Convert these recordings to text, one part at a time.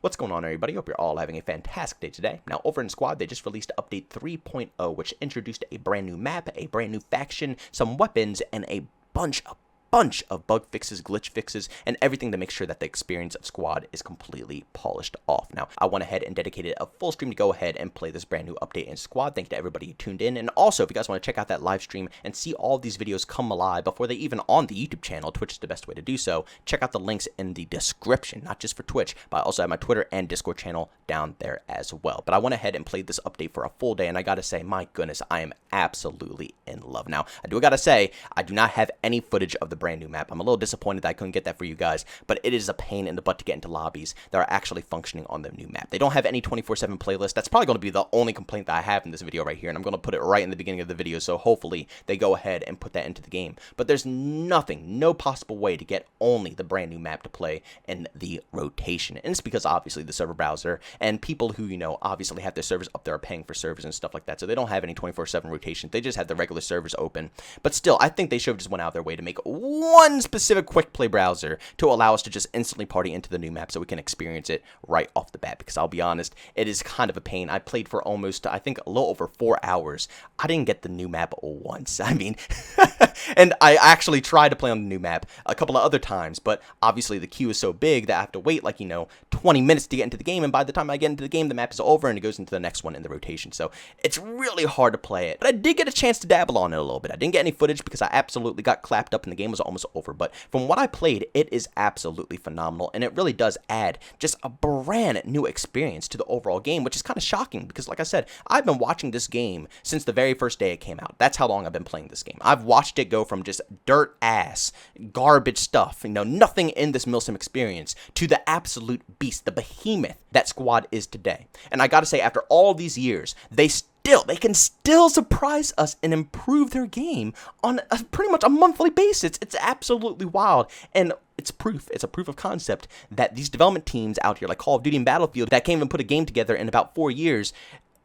What's going on, everybody? Hope you're all having a fantastic day today. Now, over in Squad, they just released update 3.0, which introduced a brand new map, a brand new faction, some weapons, and a bunch of bug fixes, glitch fixes, and everything to make sure that the experience of Squad is completely polished off. Now, I went ahead and dedicated a full stream to go ahead and play this brand new update in Squad. Thank you to everybody who tuned in. And also, if you guys want to check out that live stream and see all of these videos come alive before they even on the YouTube channel, Twitch is the best way to do so. Check out the links in the description, not just for Twitch, but I also have my Twitter and Discord channel down there as well. But I went ahead and played this update for a full day, and I gotta say, my goodness, I am absolutely in love. Now, I do gotta say, I do not have any footage of the brand new map. I'm a little disappointed that I couldn't get that for you guys, but it is a pain in the butt to get into lobbies that are actually functioning on the new map. They don't have any 24/7 playlist. That's probably going to be the only complaint that I have in this video right here, and I'm going to put it right in the beginning of the video, so hopefully they go ahead and put that into the game. But there's nothing, no possible way to get only the brand new map to play in the rotation, and it's because obviously the server browser and people who, you know, obviously have their servers up there are paying for servers and stuff like that, so they don't have any 24/7 rotation. They just have the regular servers open. But still, I think they should have just went out of their way to make one specific quick play browser to allow us to just instantly party into the new map so we can experience it right off the bat, because I'll be honest, it is kind of a pain. I played for almost, I think, a little over 4 hours. I didn't get the new map once. I mean, and I actually tried to play on the new map a couple of other times, but obviously the queue is so big that I have to wait, like, you know, 20 minutes to get into the game, and by the time I get into the game, the map is over and it goes into the next one in the rotation, so it's really hard to play it. But I did get a chance to dabble on it a little bit. I didn't get any footage because I absolutely got clapped up and the game was almost over, but from what I played, it is absolutely phenomenal, and it really does add just a brand new experience to the overall game, which is kind of shocking because, like I said, I've been watching this game since the very first day it came out. That's how long I've been playing this game. I've watched it go from just dirt ass, garbage stuff, you know, nothing in this Milsim experience, to the absolute beast, the behemoth that Squad is today. And I gotta say, after all these years, they can still surprise us and improve their game on pretty much a monthly basis. It's absolutely wild, and it's proof. It's a proof of concept that these development teams out here, like Call of Duty and Battlefield, that can't even put a game together in about 4 years,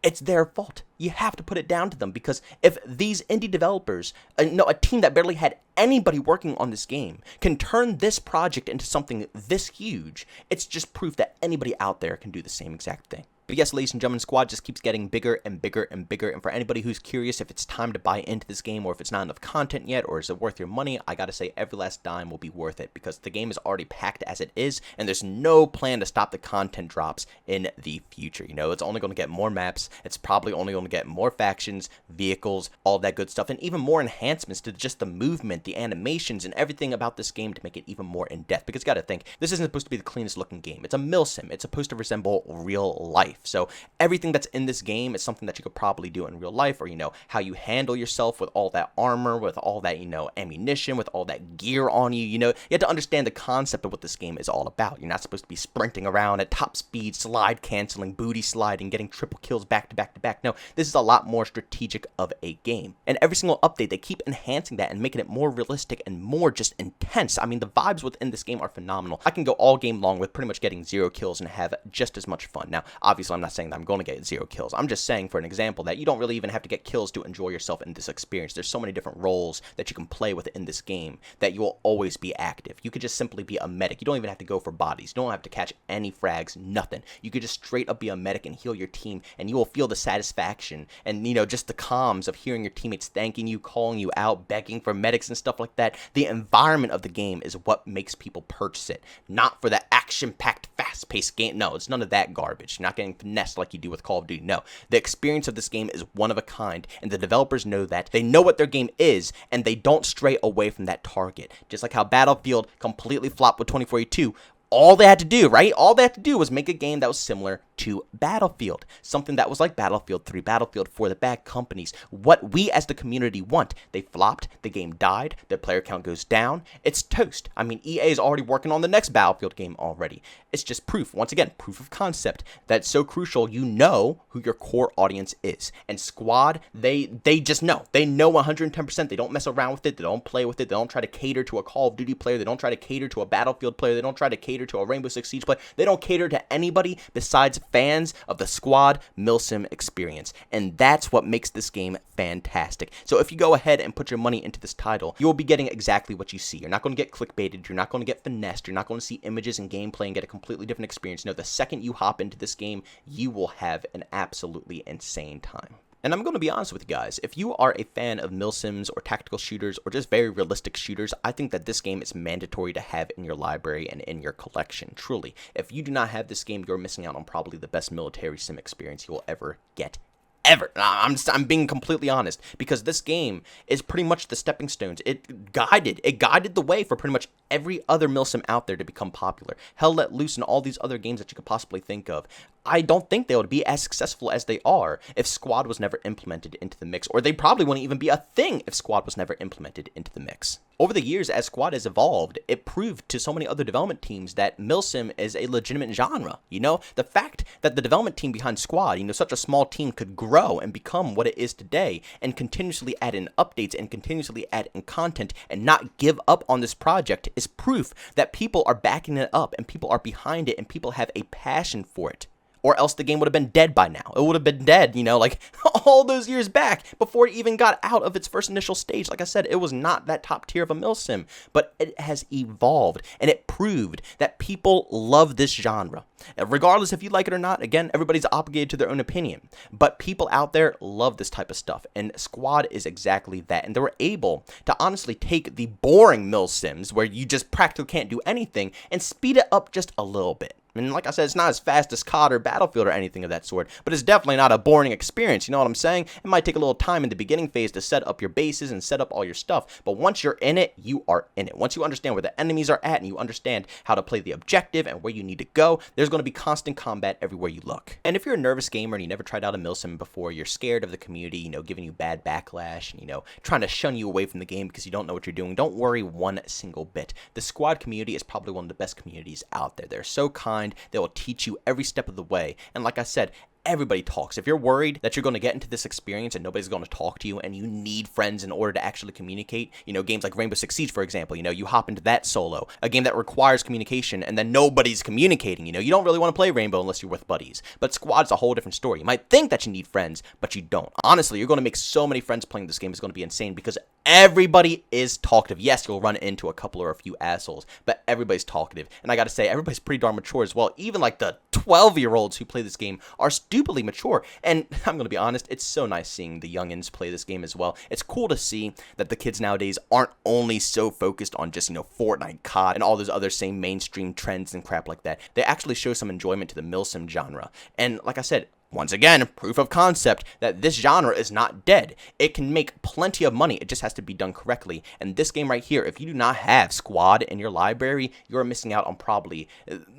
it's their fault. You have to put it down to them, because if these indie developers, a team that barely had anybody working on this game, can turn this project into something this huge, it's just proof that anybody out there can do the same exact thing. But yes, ladies and gentlemen, Squad just keeps getting bigger and bigger and bigger, and for anybody who's curious if it's time to buy into this game or if it's not enough content yet or is it worth your money, I gotta say every last dime will be worth it, because the game is already packed as it is, and there's no plan to stop the content drops in the future. You know, it's only going to get more maps, it's probably only going to get more factions, vehicles, all that good stuff, and even more enhancements to just the movement, the animations, and everything about this game to make it even more in-depth, because you gotta think, this isn't supposed to be the cleanest looking game. It's a milsim. It's supposed to resemble real life. So everything that's in this game is something that you could probably do in real life, or, you know, how you handle yourself with all that armor, with all that, you know, ammunition, with all that gear on you. You know, you have to understand the concept of what this game is all about. You're not supposed to be sprinting around at top speed, slide canceling, booty sliding, getting triple kills back to back to back. No, this is a lot more strategic of a game. And every single update, they keep enhancing that and making it more realistic and more just intense. I mean, the vibes within this game are phenomenal. I can go all game long with pretty much getting 0 kills and have just as much fun. Now, obviously, I'm not saying that I'm going to get 0 kills. I'm just saying, for an example, that you don't really even have to get kills to enjoy yourself in this experience. There's so many different roles that you can play within this game that you will always be active. You could just simply be a medic. You don't even have to go for bodies. You don't have to catch any frags, nothing. You could just straight up be a medic and heal your team, and you will feel the satisfaction and, you know, just the calms of hearing your teammates thanking you, calling you out, begging for medics and stuff like that. The environment of the game is what makes people purchase it, not for the action-packed, fast-paced game. No, it's none of that garbage. You're not getting finessed like you do with Call of Duty. No, the experience of this game is one of a kind, and the developers know that. They know what their game is, and they don't stray away from that target. Just like how Battlefield completely flopped with 2042. All they had to do, right? All they had to do was make a game that was similar to Battlefield. Something that was like Battlefield 3, Battlefield 4, the bad companies. What we as the community want. They flopped, the game died, their player count goes down. It's toast. I mean, EA is already working on the next Battlefield game already. It's just proof, once again, proof of concept. That's so crucial. You know who your core audience is. And Squad, they just know. They know 110%. They don't mess around with it. They don't play with it. They don't try to cater to a Call of Duty player. They don't try to cater to a Battlefield player. They don't try to cater cater to a Rainbow Six Siege player. They don't cater to anybody besides fans of the squad milsim experience. And that's what makes this game fantastic. So if you go ahead and put your money into this title, you will be getting exactly what you see. You're not going to get clickbaited. You're not going to get finessed. You're not going to see images and gameplay and get a completely different experience. No, the second you hop into this game, you will have an absolutely insane time. And I'm going to be honest with you guys, if you are a fan of milsims or tactical shooters or just very realistic shooters, I think that this game is mandatory to have in your library and in your collection, truly. If you do not have this game, you're missing out on probably the best military sim experience you will ever get. Ever. I'm being completely honest, because this game is pretty much the stepping stones. It guided the way for pretty much every other milsim out there to become popular. Hell Let Loose and all these other games that you could possibly think of. I don't think they would be as successful as they are if Squad was never implemented into the mix, or they probably wouldn't even be a thing if Squad was never implemented into the mix. Over the years, as Squad has evolved, it proved to so many other development teams that milsim is a legitimate genre. You know, the fact that the development team behind Squad, you know, such a small team could grow and become what it is today and continuously add in updates and continuously add in content and not give up on this project is proof that people are backing it up and people are behind it and people have a passion for it. Or else the game would have been dead by now. It would have been dead, you know, like all those years back before it even got out of its first initial stage. Like I said, it was not that top tier of a milsim, but it has evolved and it proved that people love this genre. And regardless if you like it or not, again, everybody's obligated to their own opinion. But people out there love this type of stuff, and Squad is exactly that. And they were able to honestly take the boring milsims where you just practically can't do anything and speed it up just a little bit. And like I said, it's not as fast as COD or Battlefield or anything of that sort, but it's definitely not a boring experience, you know what I'm saying? It might take a little time in the beginning phase to set up your bases and set up all your stuff, but once you're in it, you are in it. Once you understand where the enemies are at and you understand how to play the objective and where you need to go, there's going to be constant combat everywhere you look. And if you're a nervous gamer and you never tried out a milsim before, you're scared of the community, you know, giving you bad backlash and, you know, trying to shun you away from the game because you don't know what you're doing, don't worry one single bit. The Squad community is probably one of the best communities out there. They're so kind, they will teach you every step of the way. And like I said, everybody talks. If you're worried that you're going to get into this experience and nobody's going to talk to you and you need friends in order to actually communicate, you know, games like Rainbow Six Siege, for example, you know, you hop into that solo, a game that requires communication and then nobody's communicating, you know, you don't really want to play Rainbow unless you're with buddies. But Squad's a whole different story. You might think that you need friends, but you don't. Honestly, you're going to make so many friends playing this game. It's going to be insane because everybody is talkative. Yes, you'll run into a couple or a few assholes, but everybody's talkative. And I got to say, everybody's pretty darn mature as well. Even like the 12-year-olds who play this game are stupidly mature. And I'm going to be honest, it's so nice seeing the youngins play this game as well. It's cool to see that the kids nowadays aren't only so focused on just, you know, Fortnite, COD, and all those other same mainstream trends and crap like that. They actually show some enjoyment to the milsim genre. And like I said, once again, proof of concept that this genre is not dead. It can make plenty of money. It just has to be done correctly. And this game right here, if you do not have Squad in your library, you're missing out on probably,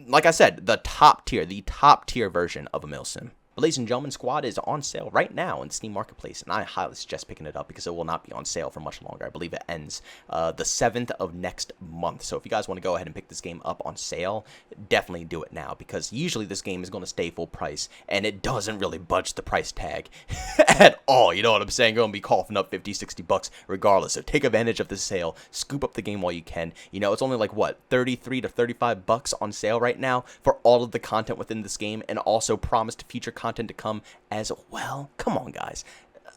like I said, the top tier version of a milsim. But ladies and gentlemen, Squad is on sale right now in the Steam Marketplace, and I highly suggest picking it up because it will not be on sale for much longer. I believe it ends the 7th of next month. So if you guys want to go ahead and pick this game up on sale, definitely do it now because usually this game is going to stay full price, and it doesn't really budge the price tag at all. You know what I'm saying? You're going to be coughing up 50, 60 bucks regardless. So take advantage of the sale. Scoop up the game while you can. You know, it's only like, what, 33 to 35 bucks on sale right now for all of the content within this game, and also promised future content to come as well. Come on, guys.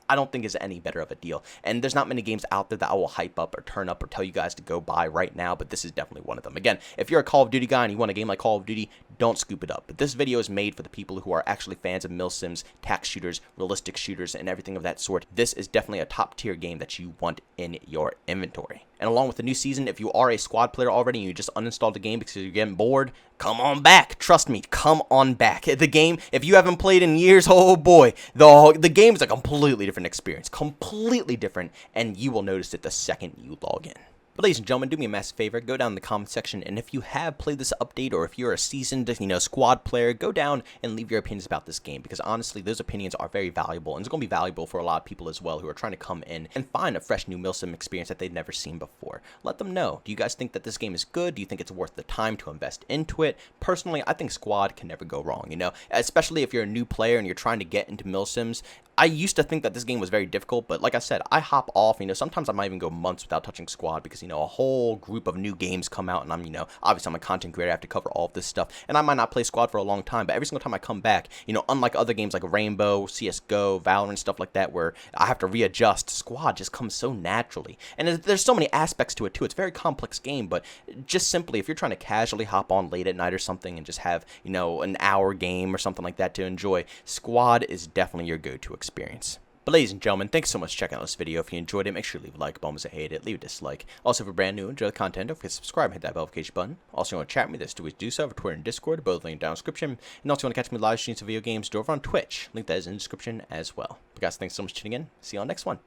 I don't think it's any better of a deal. And there's not many games out there that I will hype up or turn up or tell you guys to go buy right now, but this is definitely one of them. Again, if you're a Call of Duty guy and you want a game like Call of Duty, don't scoop it up. But this video is made for the people who are actually fans of milsims, tac shooters, realistic shooters, and everything of that sort. This is definitely a top tier game that you want in your inventory. And along with the new season, if you are a Squad player already and you just uninstalled the game because you're getting bored, come on back. Trust me, come on back. The game, if you haven't played in years, oh boy, the game is a completely different experience. Completely different, and you will notice it the second you log in. But ladies and gentlemen, do me a massive favor, go down in the comment section, and if you have played this update, or if you're a seasoned, you know, Squad player, go down and leave your opinions about this game, because honestly, those opinions are very valuable, and it's going to be valuable for a lot of people as well who are trying to come in and find a fresh new milsim experience that they've never seen before. Let them know. Do you guys think that this game is good? Do you think it's worth the time to invest into it? Personally, I think Squad can never go wrong, you know, especially if you're a new player and you're trying to get into milsims. I used to think that this game was very difficult, but like I said, I hop off, sometimes I might even go months without touching Squad because, a whole group of new games come out and I'm, obviously I'm a content creator, I have to cover all of this stuff, and I might not play Squad for a long time, but every single time I come back, unlike other games like Rainbow, CSGO, Valorant, stuff like that, where I have to readjust, Squad just comes so naturally, and there's so many aspects to it too. It's a very complex game, but just simply, if you're trying to casually hop on late at night or something and just have, an hour game or something like that to enjoy, Squad is definitely your go-to experience. But ladies and gentlemen, thanks so much for checking out this video. If you enjoyed it, make sure to leave a like, bonus if you hate it, leave a dislike. Also, if you're brand new, enjoy the content, don't forget to subscribe and hit that notification button. Also, you want to chat with me, there's two ways to do so, over Twitter and Discord, both linked down in the description. And also, you want to catch me live streams of video games, do over on Twitch, link that is in the description as well. But guys, thanks so much for tuning in. See you on the next one.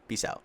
Peace out.